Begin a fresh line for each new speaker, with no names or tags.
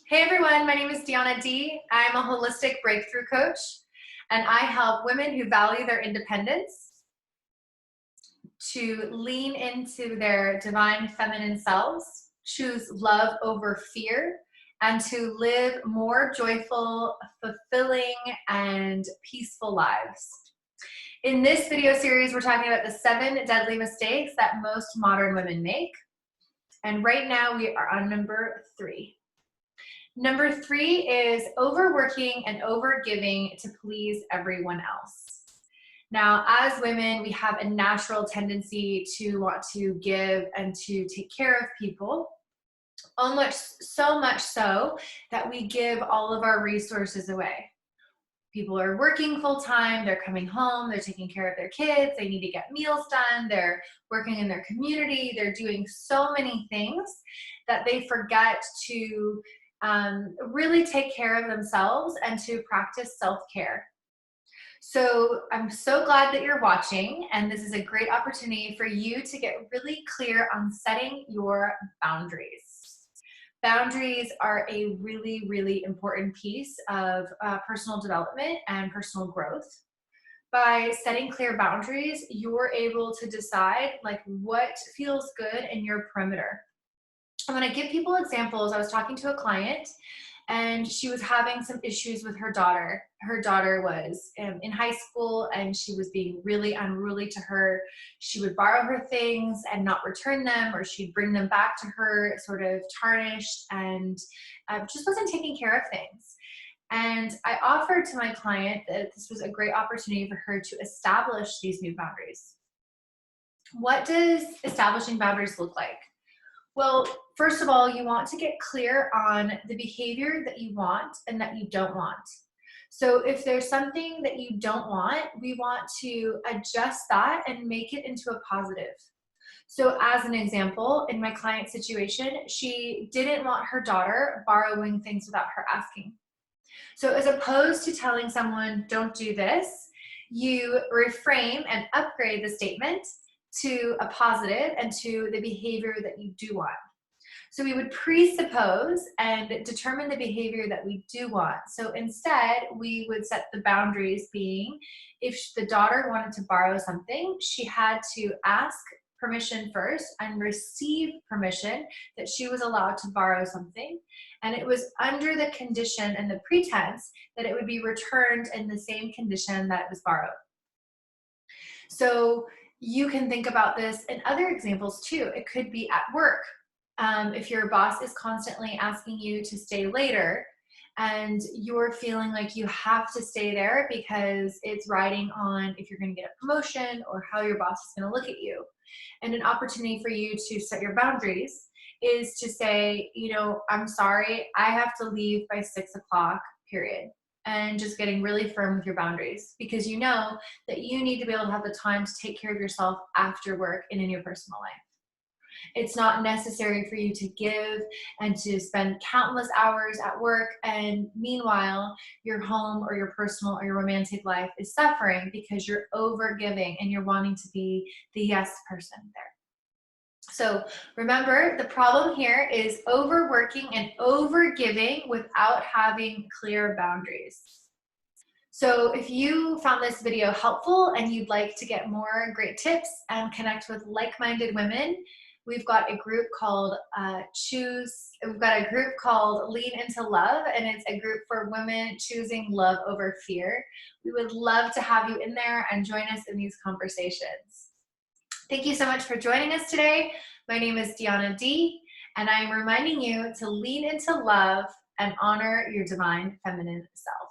Hey everyone, my name is Deanna D. I'm a holistic breakthrough coach, and I help women who value their independence to lean into their divine feminine selves, choose love over fear, and to live more joyful, fulfilling, and peaceful lives. In this video series, we're talking about the 7 deadly mistakes that most modern women make. And right now we are on number 3. Number 3 is overworking and overgiving to please everyone else. Now, as women, we have a natural tendency to want to give and to take care of people, almost so much so that we give all of our resources away. People are working full-time, they're coming home, they're taking care of their kids, they need to get meals done, they're working in their community, they're doing so many things that they forget to really take care of themselves and to practice self-care. So I'm so glad that you're watching, and this is a great opportunity for you to get really clear on setting your boundaries. Boundaries are a really, really important piece of personal development and personal growth. By setting clear boundaries, you're able to decide what feels good in your perimeter. I'm going to give people examples. I was talking to a client and she was having some issues with her daughter. Her daughter was in high school and she was being really unruly to her. She would borrow her things and not return them, or she'd bring them back to her sort of tarnished and just wasn't taking care of things. And I offered to my client that this was a great opportunity for her to establish these new boundaries. What does establishing boundaries look like? Well, first of all, you want to get clear on the behavior that you want and that you don't want. So if there's something that you don't want, we want to adjust that and make it into a positive. So as an example, in my client's situation, she didn't want her daughter borrowing things without her asking. So as opposed to telling someone, don't do this, you reframe and upgrade the statement to a positive and to the behavior that you do want. So we would presuppose and determine the behavior that we do want. So instead, we would set the boundaries being, if the daughter wanted to borrow something, she had to ask permission first and receive permission that she was allowed to borrow something. And it was under the condition and the pretense that it would be returned in the same condition that it was borrowed. So you can think about this in other examples too. It could be at work. If your boss is constantly asking you to stay later and you're feeling like you have to stay there because it's riding on if you're going to get a promotion or how your boss is going to look at you. And an opportunity for you to set your boundaries is to say, I'm sorry, I have to leave by 6 o'clock, period. And just getting really firm with your boundaries, because you know that you need to be able to have the time to take care of yourself after work and in your personal life. It's not necessary for you to give and to spend countless hours at work, and meanwhile your home or your personal or your romantic life is suffering because you're over giving and you're wanting to be the yes person there. So remember, the problem here is overworking and overgiving without having clear boundaries. So if you found this video helpful and you'd like to get more great tips and connect with like-minded women, we've got a group called Lean Into Love, and it's a group for women choosing love over fear. We would love to have you in there and join us in these conversations. Thank you so much for joining us today. My name is Deanna D, and I am reminding you to lean into love and honor your divine feminine self.